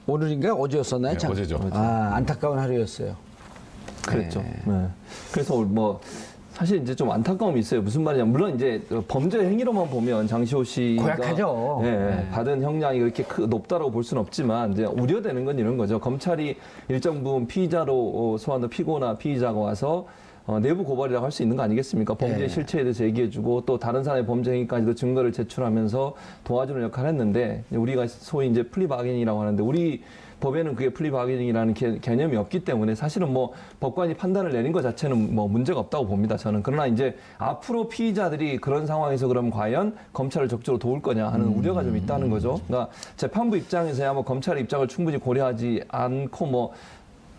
오늘인가 어제였었나요? 네, 어제죠. 아, 안타까운 하루였어요. 그랬죠. 네. 그래서 뭐 사실 이제 좀 안타까움이 있어요. 무슨 말이냐. 물론 이제 범죄 행위로만 보면 장시호 씨가 고약하죠. 받은 형량이 그렇게 높다라고 볼 수는 없지만 이제 우려되는 건 이런 거죠. 검찰이 일정 부분 피의자로 소환된 피고나 피의자가 와서 내부 고발이라고 할 수 있는 거 아니겠습니까? 범죄 실체에 대해서 얘기해주고 또 다른 사람의 범죄 행위까지도 증거를 제출하면서 도와주는 역할을 했는데 우리가 소위 이제 플리바게닝이라고 하는데 우리 법에는 그게 플리바게닝이라는 개념이 없기 때문에 사실은 뭐 법관이 판단을 내린 것 자체는 뭐 문제가 없다고 봅니다. 저는. 그러나 이제 앞으로 피의자들이 그런 상황에서 그럼 과연 검찰을 적극적으로 도울 거냐 하는 우려가 좀 있다는 거죠. 그러니까 재판부 입장에서야 뭐 검찰의 입장을 충분히 고려하지 않고 뭐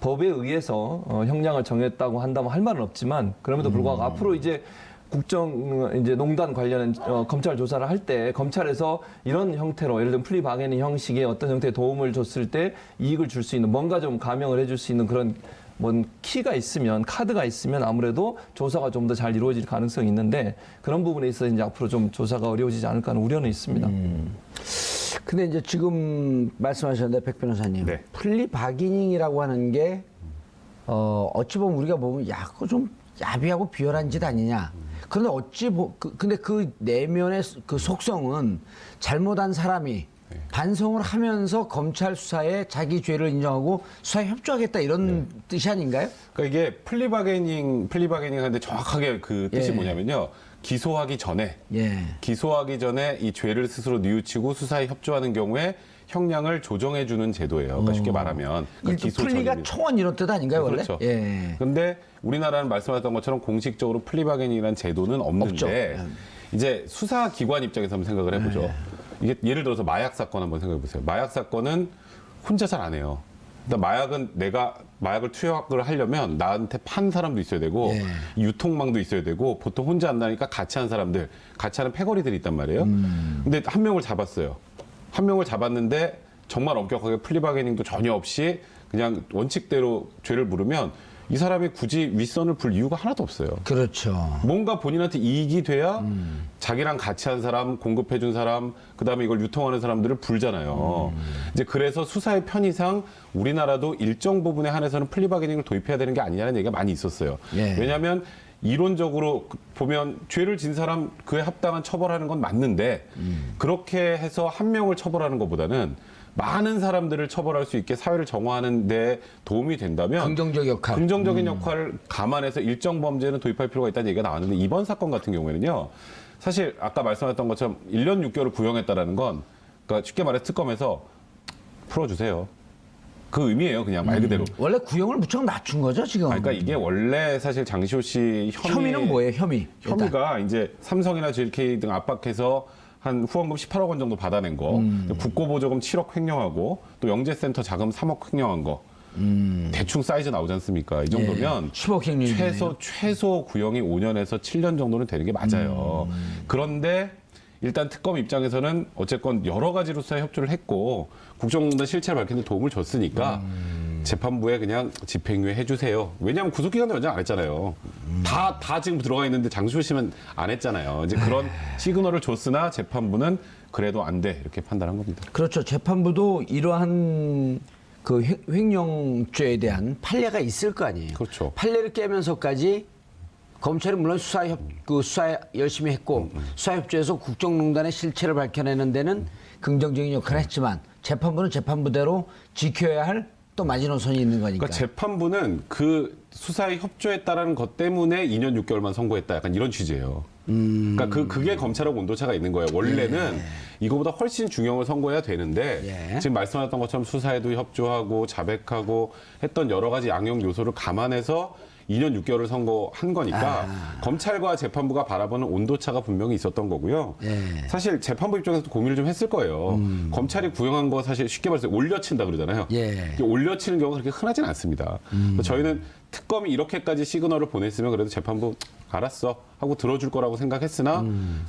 법에 의해서 형량을 정했다고 한다면 할 말은 없지만 그럼에도 불구하고 앞으로 이제 국정농단 관련한 검찰 조사를 할 때 검찰에서 이런 형태로 예를 들면 플리바게닝 형식의 어떤 형태의 도움을 줬을 때 이익을 줄 수 있는 뭔가 좀 감형을 해줄 수 있는 그런 뭔 키가 있으면 카드가 있으면 아무래도 조사가 좀 더 잘 이루어질 가능성이 있는데 그런 부분에 있어서 이제 앞으로 좀 조사가 어려워지지 않을까 하는 우려는 있습니다. 근데 이제 지금 말씀하셨는데 백 변호사님, 네. 플리바게닝이라고 하는 게 어찌 보면 우리가 보면 야, 그거 좀 야비하고 비열한 짓 아니냐. 그런데 근데 그 내면의 그 속성은 잘못한 사람이 반성을 하면서 검찰 수사에 자기 죄를 인정하고 수사에 협조하겠다 이런 뜻이 아닌가요? 그러니까 이게 플리바게닝 하는데 정확하게 그 뜻이 뭐냐면요. 기소하기 전에 이 죄를 스스로 뉘우치고 수사에 협조하는 경우에 형량을 조정해 주는 제도예요. 그러니까 쉽게 말하면 그러니까 기소 플리가 전입니다. 총원 이런 뜻 아닌가요, 원래? 그렇죠. 그런데 우리나라는 말씀하셨던 것처럼 공식적으로 플리바게닝이라는 제도는 없는데 이제 수사기관 입장에서 한번 생각을 해보죠. 이게 예를 들어서 마약 사건 한번 생각해 보세요. 마약 사건은 혼자 잘 안 해요. 그러니까 마약은 내가 마약을 투약을 하려면 나한테 판 사람도 있어야 되고 유통망도 있어야 되고 보통 혼자 한다니까 같이 한 사람들, 같이 하는 패거리들이 있단 말이에요. 근데 한 명을 잡았어요. 한 명을 잡았는데 정말 엄격하게 플리바게닝도 전혀 없이 그냥 원칙대로 죄를 물으면 이 사람이 굳이 윗선을 불 이유가 하나도 없어요. 그렇죠. 뭔가 본인한테 이익이 돼야 자기랑 같이 한 사람, 공급해준 사람, 그다음에 이걸 유통하는 사람들을 불잖아요. 이제 그래서 수사의 편의상 우리나라도 일정 부분에 한해서는 플리바게닝을 도입해야 되는 게 아니냐는 얘기가 많이 있었어요. 왜냐하면 이론적으로 보면 죄를 진 사람 그에 합당한 처벌하는 건 맞는데 그렇게 해서 한 명을 처벌하는 것보다는 많은 사람들을 처벌할 수 있게 사회를 정화하는 데 도움이 된다면 긍정적인 역할을 감안해서 일정 범죄는 도입할 필요가 있다는 얘기가 나왔는데 이번 사건 같은 경우에는요. 사실 아까 말씀하셨던 것처럼 1년 6개월을 구형했다라는 건 그러니까 쉽게 말해서 특검에서 풀어주세요. 그 의미예요, 그냥 말 그대로. 원래 구형을 무척 낮춘 거죠, 지금? 그러니까 이게 원래 사실 장시호 씨 혐의는 뭐예요, 혐의가 이제 삼성이나 JK 등 압박해서 한 후원금 18억 원 정도 받아낸 거, 국고보조금 7억 횡령하고 또 영재센터 자금 3억 횡령한 거. 대충 사이즈 나오지 않습니까? 이 정도면 10억 횡령 최소 구형이 5년에서 7년 정도는 되는 게 맞아요. 그런데 일단 특검 입장에서는 어쨌건 여러 가지로 수사에 협조를 했고 국정농단 실체를 밝히는 데 도움을 줬으니까 재판부에 그냥 집행유예 해주세요. 왜냐하면 구속기간도 연장 안 했잖아요. 다 지금 들어가 있는데 장시호 씨만 안 했잖아요. 이제 그런 시그널을 줬으나 재판부는 그래도 안 돼 이렇게 판단한 겁니다. 그렇죠. 재판부도 이러한 그 횡령죄에 대한 판례가 있을 거 아니에요. 그렇죠. 판례를 깨면서까지 검찰이 물론 수사 열심히 했고 수사협조에서 국정농단의 실체를 밝혀내는 데는 긍정적인 역할을 했지만 재판부는 재판부대로 지켜야 할 또 마지노선이 있는 거니까. 그러니까 재판부는 그 수사에 협조했다라는 것 때문에 2년 6개월만 선고했다. 약간 이런 취지예요. 그러니까 그게 검찰하고 온도차가 있는 거예요. 원래는 이거보다 훨씬 중형을 선고해야 되는데 지금 말씀하셨던 것처럼 수사에도 협조하고 자백하고 했던 여러 가지 양형 요소를 감안해서 2년 6개월을 선고한 거니까 검찰과 재판부가 바라보는 온도차가 분명히 있었던 거고요. 사실 재판부 입장에서도 고민을 좀 했을 거예요. 검찰이 구형한 거 사실 쉽게 말해서 올려친다 그러잖아요. 올려치는 경우가 그렇게 흔하진 않습니다. 저희는 특검이 이렇게까지 시그널을 보냈으면 그래도 재판부 알았어 하고 들어줄 거라고 생각했으나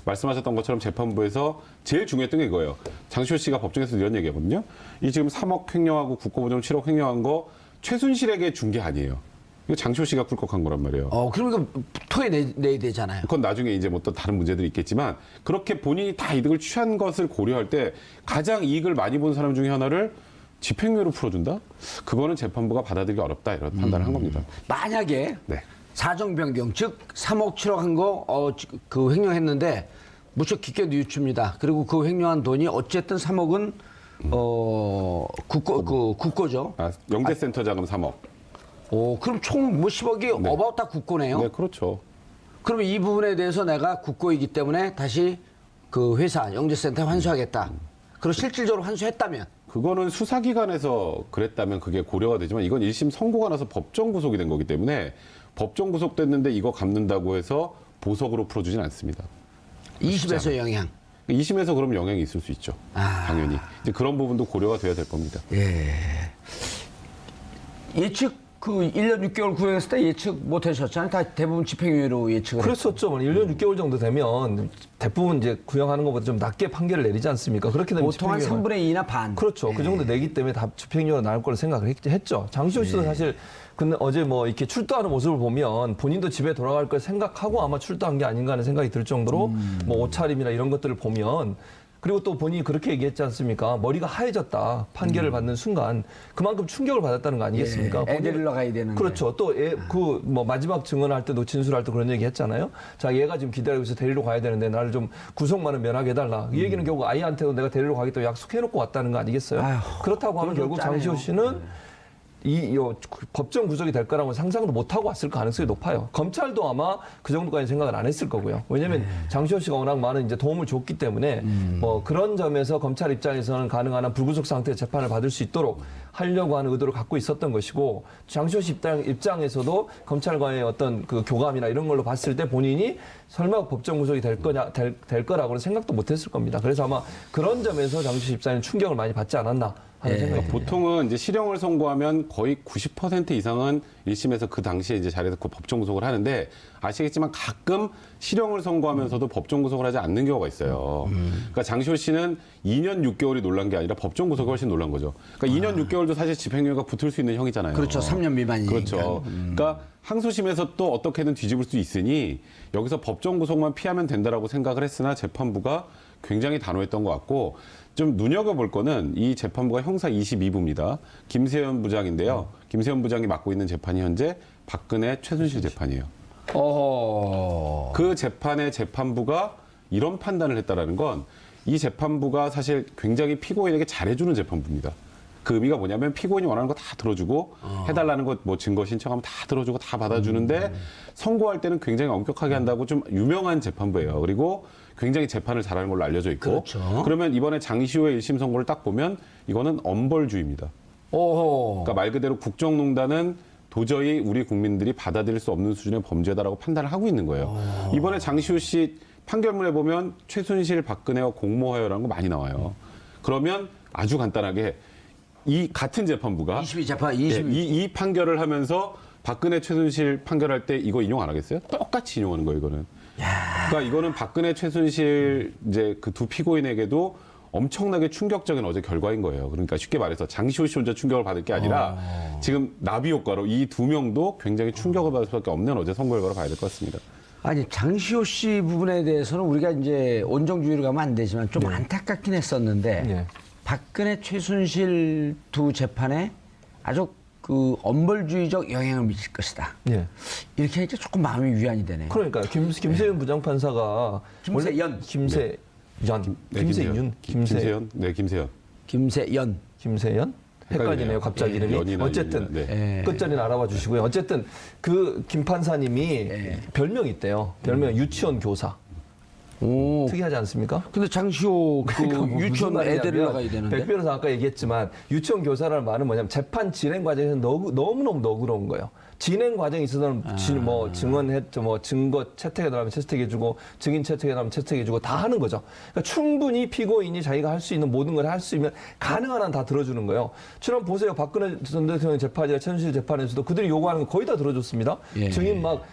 말씀하셨던 것처럼 재판부에서 제일 중요했던 게 이거예요. 장시호 씨가 법정에서 이런 얘기하거든요. 이 지금 3억 횡령하고 국고보조금 7억 횡령한 거 최순실에게 준 게 아니에요. 이거 장시호 씨가 꿀꺽한 거란 말이에요. 그러니까 토해 내야 되잖아요. 그건 나중에 이제 뭐 또 다른 문제들이 있겠지만 그렇게 본인이 다 이득을 취한 것을 고려할 때 가장 이익을 많이 본 사람 중에 하나를 집행유예로 풀어준다? 그거는 재판부가 받아들이기 어렵다 이런 판단을 한 겁니다. 만약에 네. 사정 변경, 즉 3억 7억 한 거 그 횡령했는데 무척 깊게 뉘우칩니다. 그리고 그 횡령한 돈이 어쨌든 3억은 국고죠. 영재센터 자금 3억. 그럼 총 뭐 10억이 어바웃 다 국고네요. 네, 그렇죠. 그러면 이 부분에 대해서 내가 국고이기 때문에 다시 그 회사 영재센터에 환수하겠다. 그리고 실질적으로 환수했다면 그거는 수사기관에서 그랬다면 그게 고려가 되지만 이건 1심 선고가 나서 법정 구속이 된 거기 때문에 법정 구속됐는데 이거 갚는다고 해서 보석으로 풀어주진 않습니다. 20에서 영향. 2심에서 그럼 영향이 있을 수 있죠. 당연히. 이제 그런 부분도 고려가 돼야 될 겁니다. 예측 그 1년 6개월 구형했을 때 예측 못 하셨잖아요. 다 대부분 집행유예로 예측을 그랬었죠. 1년 6개월 정도 되면 대부분 이제 구형하는 것보다 좀 낮게 판결을 내리지 않습니까? 그렇게 되면 보통 한 집행유예는 3분의 2나 반. 그렇죠. 그 정도 내기 때문에 다 집행유예가 나올 거라 생각을 했죠. 장시호 씨도 사실 근데 어제 뭐 이렇게 출두하는 모습을 보면 본인도 집에 돌아갈 걸 생각하고 아마 출두한 게 아닌가 하는 생각이 들 정도로 뭐 옷차림이나 이런 것들을 보면 그리고 또 본인이 그렇게 얘기했지 않습니까? 머리가 하얘졌다. 판결을 받는 순간 그만큼 충격을 받았다는 거 아니겠습니까? 애 데리러 가야 되는데. 그렇죠. 또 그 뭐 마지막 증언할 때도 진술할 때 그런 얘기 했잖아요. 자, 얘가 지금 기다리고 있어 데리러 가야 되는데 나를 좀 구속만은 면하게 해달라. 이 얘기는 결국 아이한테도 내가 데리러 가겠다고 약속해놓고 왔다는 거 아니겠어요? 아휴, 그렇다고 하면 결국 짜네요. 장시호 씨는 이 법정 구속이 될 거라고 상상도 못 하고 왔을 가능성이 높아요. 검찰도 아마 그 정도까지 생각을 안 했을 거고요. 왜냐하면 장시호 씨가 워낙 많은 이제 도움을 줬기 때문에 뭐 그런 점에서 검찰 입장에서는 가능한 한 불구속 상태의 재판을 받을 수 있도록 하려고 하는 의도를 갖고 있었던 것이고 장시호 씨 입장에서도 검찰과의 어떤 그 교감이나 이런 걸로 봤을 때 본인이 설마 법정 구속이 될 거라고는 생각도 못 했을 겁니다. 그래서 아마 그런 점에서 장시호 씨 입장에는 충격을 많이 받지 않았나 하는 생각이 듭니다. 보통은 이제 실형을 선고하면 거의 90% 이상은 1심에서 그 당시에 이제 자리에서 그 법정 구속을 하는데 아시겠지만 가끔 실형을 선고하면서도 법정 구속을 하지 않는 경우가 있어요. 그러니까 장시호 씨는 2년 6개월이 놀란 게 아니라 법정 구속이 훨씬 놀란 거죠. 그러니까 2년 6개월도 사실 집행유예가 붙을 수 있는 형이잖아요. 그렇죠. 3년 미만이니까. 그렇죠. 그러니까 항소심에서 또 어떻게든 뒤집을 수 있으니 여기서 법정 구속만 피하면 된다라고 생각을 했으나 재판부가 굉장히 단호했던 것 같고 좀 눈여겨볼 거는 이 재판부가 형사 22부입니다. 김세현 부장인데요. 김세현 부장이 맡고 있는 재판이 현재 박근혜 최순실 재판이에요. 그 재판의 재판부가 이런 판단을 했다라는 건 이 재판부가 사실 굉장히 피고인에게 잘해주는 재판부입니다. 그 의미가 뭐냐면 피고인이 원하는 거 다 들어주고 해달라는 것 뭐 증거 신청하면 다 들어주고 다 받아주는데 선고할 때는 굉장히 엄격하게 한다고 좀 유명한 재판부예요. 그리고 굉장히 재판을 잘하는 걸로 알려져 있고 그렇죠. 그러면 이번에 장시호의 1심 선고를 딱 보면 이거는 엄벌주의입니다. 그러니까 말 그대로 국정농단은 도저히 우리 국민들이 받아들일 수 없는 수준의 범죄다라고 판단을 하고 있는 거예요. 이번에 장시호 씨 판결문에 보면 최순실, 박근혜와 공모하여라는 거 많이 나와요. 그러면 아주 간단하게 이 같은 재판부가 22 재판, 이 판결을 하면서 박근혜 최순실 판결할 때 이거 인용 안 하겠어요? 똑같이 인용하는 거예요, 이거는. 그러니까 이거는 박근혜 최순실 이제 그 두 피고인에게도 엄청나게 충격적인 어제 결과인 거예요. 그러니까 쉽게 말해서 장시호 씨 혼자 충격을 받을 게 아니라 지금 나비 효과로 이 두 명도 굉장히 충격을 받을 수밖에 없는 어제 선고 결과로 봐야 될 것 같습니다. 아니 장시호 씨 부분에 대해서는 우리가 이제 온정주의로 가면 안 되지만 좀 안타깝긴 했었는데 네. 박근혜 최순실 두 재판에 아주 그 엄벌주의적 영향을 미칠 것이다. 예. 이렇게 하니까 조금 마음이 위안이 되네요. 그러니까 김세윤 부장판사가 김세연. 김세연, 네, 김세윤, 김세연, 네, 김세연. 김세연. 김세연? 헷갈리네요, 갑자기 이름이. 연이나 어쨌든 네. 끝자리는 알아봐 주시고요. 어쨌든 그 김 판사님이 별명이 있대요. 별명 유치원 교사. 오. 특이하지 않습니까? 근데 장시호 그 그러니까 뭐 유치원 무슨 애들을 말이냐면 나가야 되는데. 백 변호사 아까 얘기했지만 유치원 교사라는 말은 뭐냐면 재판 진행 과정에서 너무너무 너그러운 거예요. 진행 과정에 있어서는 뭐 증언했죠, 뭐 증거 채택해 달라면 채택해주고 증인 채택해 달라면 채택해주고 다 하는 거죠. 그러니까 충분히 피고인이 자기가 할 수 있는 모든 걸 할 수 있으면 가능한 한 다 들어주는 거예요. 지금 보세요, 박근혜 전 대통령 재판이나 최순실 재판에서도 그들이 요구하는 거 거의 다 들어줬습니다. 예. 증인 막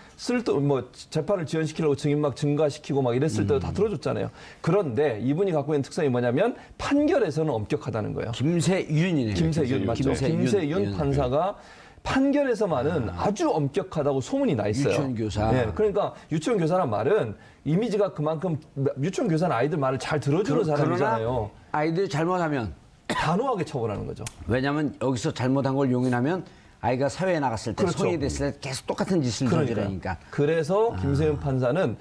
뭐 재판을 지연시키려고 증인 막 증가시키고 막 이랬을 때도 다 들어줬잖아요. 그런데 이분이 갖고 있는 특성이 뭐냐면 판결에서는 엄격하다는 거예요. 김세윤이네요. 김세윤 맞죠? 김세윤 판사가 판결에서만은 아주 엄격하다고 소문이 나 있어요. 유치원 교사. 네, 그러니까 유치원 교사란 말은 이미지가 그만큼 유치원 교사는 아이들 말을 잘 들어주는 사람이잖아요. 그러나 아이들이 잘못하면 단호하게 처벌하는 거죠. 왜냐하면 여기서 잘못한 걸 용인하면 아이가 사회에 나갔을 때 그렇죠. 성인이 됐을 때 계속 똑같은 짓을 저지르니까. 그래서 김세윤 판사는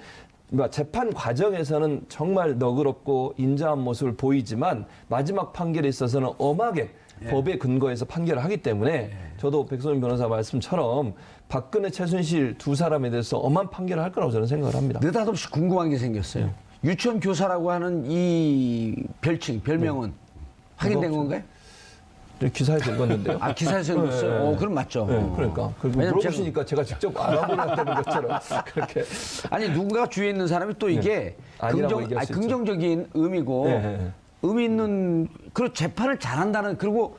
재판 과정에서는 정말 너그럽고 인자한 모습을 보이지만 마지막 판결에 있어서는 엄하게 법의 근거에서 판결을 하기 때문에 저도 백선민 변호사 말씀처럼 박근혜, 최순실 두 사람에 대해서 엄한 판결을 할 거라고 저는 생각을 합니다. 느닷없이 궁금한 게 생겼어요. 유치원 교사라고 하는 이 별명은 확인된 건가요? 기사에서 읽었는데요. 아, 기사에서 읽었어요? 그럼 맞죠. 그러니까. 왜냐면 물어보시니까 제가 직접 알아보려고 하는 것처럼 그렇게. 아니, 누군가 주위에 있는 사람이 또 이게 아니라고 얘기할 수 있죠. 긍정적인 의미고 의미 있는, 그리고 재판을 잘한다는, 그리고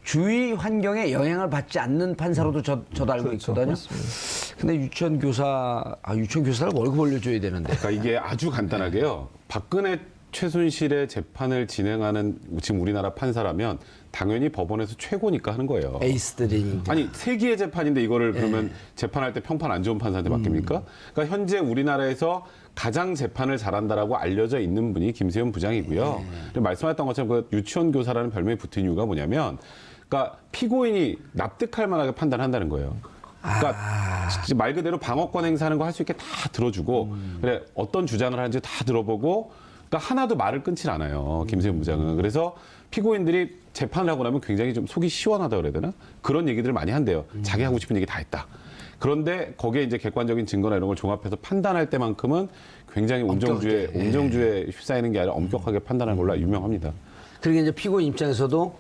주위 환경에 영향을 받지 않는 판사로도 저도 알고 그렇죠. 있거든요. 맞습니다. 근데 유치원 교사를 월급 올려줘야 되는데. 그러니까 이게 아주 간단하게요. 박근혜 최순실의 재판을 진행하는 지금 우리나라 판사라면 당연히 법원에서 최고니까 하는 거예요. 에이스들이니까. 아니, 세기의 재판인데 이거를 그러면 재판할 때 평판 안 좋은 판사한테 맡깁니까? 그러니까 현재 우리나라에서 가장 재판을 잘한다라고 알려져 있는 분이 김세윤 부장이고요. 그리고 말씀하셨던 것처럼 그 유치원 교사라는 별명이 붙은 이유가 뭐냐면, 그러니까 피고인이 납득할 만하게 판단한다는 거예요. 그러니까 말 그대로 방어권 행사하는 거 할 수 있게 다 들어주고, 그래 어떤 주장을 하는지 다 들어보고, 그러니까 하나도 말을 끊질 않아요. 김세윤 부장은. 그래서 피고인들이 재판을 하고 나면 굉장히 좀 속이 시원하다 그래야 되나? 그런 얘기들을 많이 한대요. 자기 하고 싶은 얘기 다 했다. 그런데 거기에 이제 객관적인 증거나 이런 걸 종합해서 판단할 때만큼은 굉장히 온정주에 휩싸이는 게 아니라 엄격하게 판단하는 걸로 유명합니다. 그러니까 이제 피고인 입장에서도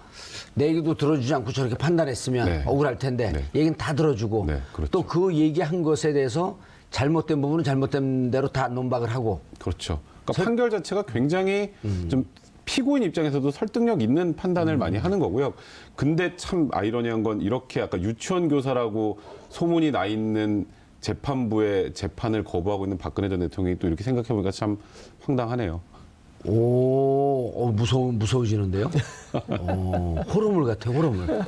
내 얘기도 들어주지 않고 저렇게 판단했으면 억울할 텐데 얘기는 다 들어주고 그렇죠. 또 그 얘기한 것에 대해서 잘못된 부분은 잘못된 대로 다 논박을 하고. 그렇죠. 그러니까 판결 자체가 굉장히 좀 피고인 입장에서도 설득력 있는 판단을 많이 하는 거고요. 근데 참 아이러니한 건 이렇게 아까 유치원 교사라고 소문이 나 있는 재판부의 재판을 거부하고 있는 박근혜 전 대통령이 또 이렇게 생각해보니까 참 황당하네요. 무서워지는데요? 호러물 같아요, 호러물.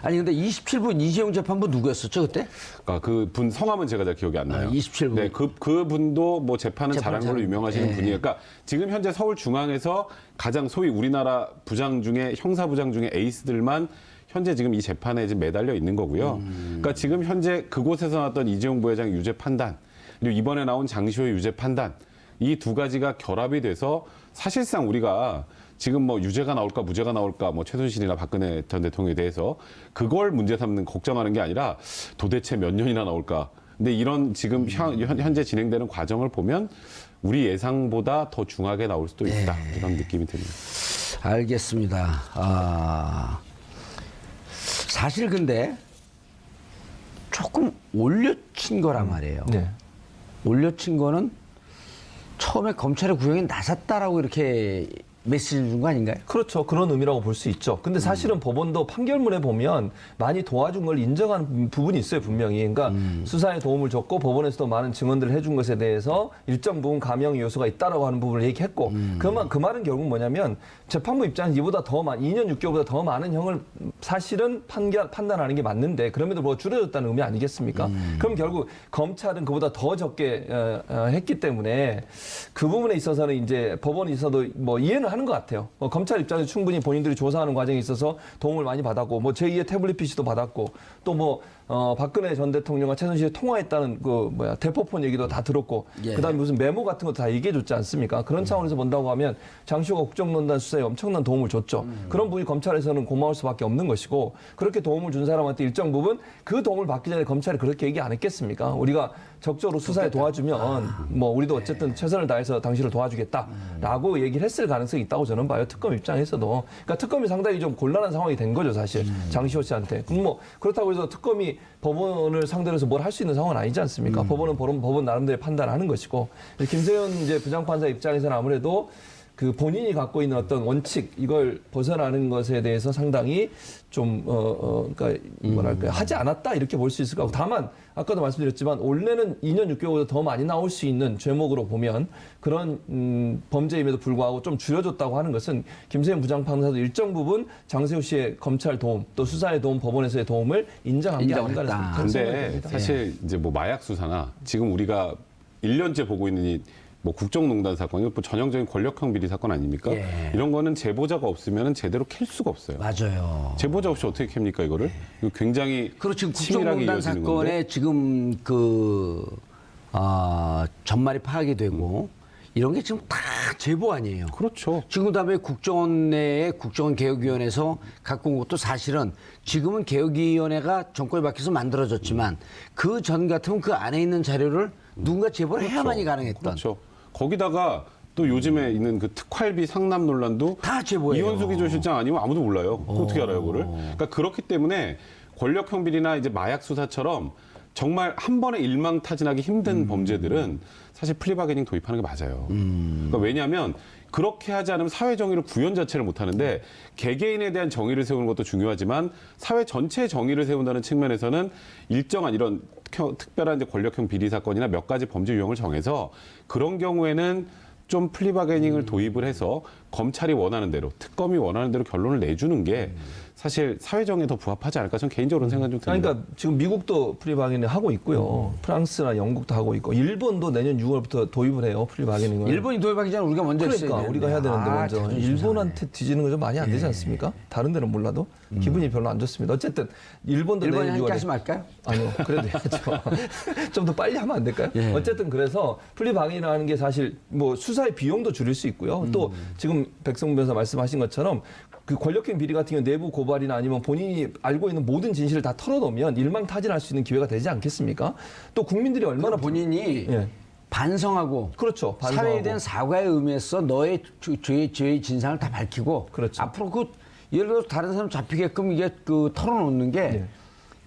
아니, 근데 27분 이재용 재판부 누구였었죠, 그때? 그러니까 그 분 성함은 제가 잘 기억이 안 나요. 27분. 네, 그 분도 뭐 재판은 잘한 걸로 유명하시는 분이에요. 그러니까 지금 현재 서울중앙에서 가장 소위 우리나라 부장 중에 형사부장 중에 에이스들만 현재 지금 이 재판에 지금 매달려 있는 거고요. 그러니까 지금 현재 그곳에서 나왔던 이재용 부회장 유죄 판단, 그리고 이번에 나온 장시호의 유죄 판단, 이 두 가지가 결합이 돼서 사실상 우리가 지금 뭐 유죄가 나올까 무죄가 나올까 뭐 최순실이나 박근혜 전 대통령에 대해서 그걸 문제 삼는 걱정하는 게 아니라 도대체 몇 년이나 나올까. 근데 이런 지금 현재 진행되는 과정을 보면 우리 예상보다 더 중하게 나올 수도 있다. 이런 느낌이 듭니다. 알겠습니다. 사실 근데 조금 올려친 거란 말이에요. 네. 올려친 거는 처음에 검찰의 구형에 나섰다라고 이렇게 메시지를 준 거 아닌가요? 그렇죠. 그런 의미라고 볼 수 있죠. 근데 사실은 법원도 판결문에 보면 많이 도와준 걸 인정하는 부분이 있어요, 분명히. 그러니까 수사에 도움을 줬고 법원에서도 많은 증언들을 해준 것에 대해서 일정 부분 감형 요소가 있다라고 하는 부분을 얘기했고 그 말은 결국 뭐냐면 재판부 입장에서 이보다 더 2년 6개월보다 더 많은 형을 사실은 판단하는 게 맞는데 그럼에도 뭐 줄여줬다는 의미 아니겠습니까? 그럼 결국 검찰은 그보다 더 적게 했기 때문에 그 부분에 있어서는 이제 법원에 있어도 뭐 이해는 하는 것 같아요. 검찰 입장에서 충분히 본인들이 조사하는 과정에 있어서 도움을 많이 받았고, 뭐 제2의 태블릿 PC도 받았고, 또 뭐 박근혜 전 대통령과 최순실이 통화했다는 대포폰 얘기도 다 들었고, 그다음에 무슨 메모 같은 것도 다 얘기해줬지 않습니까? 그런 차원에서 본다고 하면 장시호가 국정농단 수사에 엄청난 도움을 줬죠. 그런 분이 검찰에서는 고마울 수밖에 없는 것이고, 그렇게 도움을 준 사람한테 일정 부분 그 도움을 받기 전에 검찰이 그렇게 얘기 안 했겠습니까? 우리가 적극적으로 수사에 도와주면 뭐 우리도 어쨌든 최선을 다해서 당신을 도와주겠다라고 얘기를 했을 가능성이 있다고 저는 봐요. 특검 입장에서도. 그러니까 특검이 상당히 좀 곤란한 상황이 된 거죠, 사실. 장시호 씨한테. 그럼 뭐 그렇다고 해서 특검이 법원을 상대로 해서 뭘 할 수 있는 상황은 아니지 않습니까? 법원은 법원 나름대로 판단하는 것이고. 부장이제 부장판사 입장에서는 아무래도 그 본인이 갖고 있는 어떤 원칙 이걸 벗어나는 것에 대해서 상당히 좀 그러니까 뭐랄까요 하지 않았다 이렇게 볼 수 있을 것 같고 다만 아까도 말씀드렸지만 원래는 2년 6개월보다 더 많이 나올 수 있는 죄목으로 보면 그런 범죄임에도 불구하고 좀 줄여줬다고 하는 것은 김세윤 부장판사도 일정 부분 장세호 씨의 검찰 도움 또 수사의 도움 법원에서의 도움을 인정한 게 아닌가 근데 사실 이제 뭐 마약 수사나 지금 우리가 1년째 보고 있는 이 뭐 국정농단 사건, 이거 뭐 전형적인 권력형 비리 사건 아닙니까? 예. 이런 거는 제보자가 없으면 제대로 캘 수가 없어요. 맞아요. 제보자 없이 어떻게 캡니까 이거를? 이거 굉장히 그리고 지금 치밀하게 국정농단 이어지는 사건에 건데. 지금 전말이 파악이 되고 이런 게 지금 다 제보 아니에요. 그렇죠. 지금 그다음에 국정원 내에 국정원개혁위원회에서 갖고 온 것도 사실은 지금은 개혁위원회가 정권이 바뀌어서 만들어졌지만 그 전 같으면 그 안에 있는 자료를 누군가 제보를 해야만이 가능했던. 그렇죠. 거기다가 또 요즘에 있는 그 특활비 상납 논란도 다 제보예요. 이현수 기조실장 아니면 아무도 몰라요. 어떻게 알아요, 그거를? 그러니까 그렇기 때문에 권력형 비리나 이제 마약 수사처럼 정말 한 번에 일망타진하기 힘든 범죄들은 사실 플리바게닝 도입하는 게 맞아요. 그러니까 왜냐하면 그렇게 하지 않으면 사회 정의를 구현 자체를 못 하는데 개개인에 대한 정의를 세우는 것도 중요하지만 사회 전체의 정의를 세운다는 측면에서는 일정한 이런 특별한 이제 권력형 비리 사건이나 몇 가지 범죄 유형을 정해서 그런 경우에는 좀 플리바게닝을 도입을 해서 검찰이 원하는 대로, 특검이 원하는 대로 결론을 내주는 게 사실 사회정의에 더 부합하지 않을까 저는 개인적으로는 생각이 좀 듭니다. 그러니까 지금 미국도 프리바게닝 하고 있고요. 프랑스나 영국도 하고 있고 일본도 내년 6월부터 도입을 해요. 프리바게닝을. 일본이 도입하기 전에 우리가 먼저 그러니까 했어야 우리가 해야 되는데 먼저 자존심 일본한테 뒤지는 거 좀 많이 안 되지 않습니까? 다른 데는 몰라도 기분이 별로 안 좋습니다. 어쨌든 일본도 일본이 내년 함께 6월에 하지 말까요? 아니요, 그래도 해야죠. 좀 더 빨리 하면 안 될까요? 예. 어쨌든 그래서 플리바게닝이라는 게 사실 뭐 수사의 비용도 줄일 수 있고요. 또 지금 백성문 변호사 말씀하신 것처럼 그 권력형 비리 같은 경우 내부 고발이나 아니면 본인이 알고 있는 모든 진실을 다 털어놓으면 일망타진할 수 있는 기회가 되지 않겠습니까? 또 국민들이 얼마나 본인이 예. 반성하고 그렇죠. 사회에 반성하고. 대한 사과의 의미에서 너의 죄의 진상을 다 밝히고 그렇죠. 앞으로 그 예를 들어서 다른 사람 잡히게끔 이게 그 털어놓는 게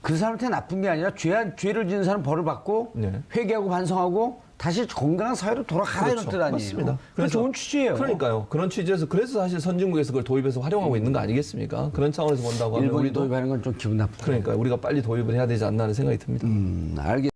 그 네. 사람한테 나쁜 게 아니라 죄를 지은 사람 벌을 받고 네. 회개하고 반성하고 다시 건강한 사회로 돌아가라 이런 뜻 아니에요. 맞습니다. 그건 좋은 취지예요. 그러니까요. 그런 취지에서 그래서 사실 선진국에서 그걸 도입해서 활용하고 있는 거 아니겠습니까? 그런 차원에서 본다고 하면 일본이 우리도 도입하는 건 좀 기분 나쁘다. 그러니까 우리가 빨리 도입을 해야 되지 않나 하는 생각이 듭니다. 알겠습니다.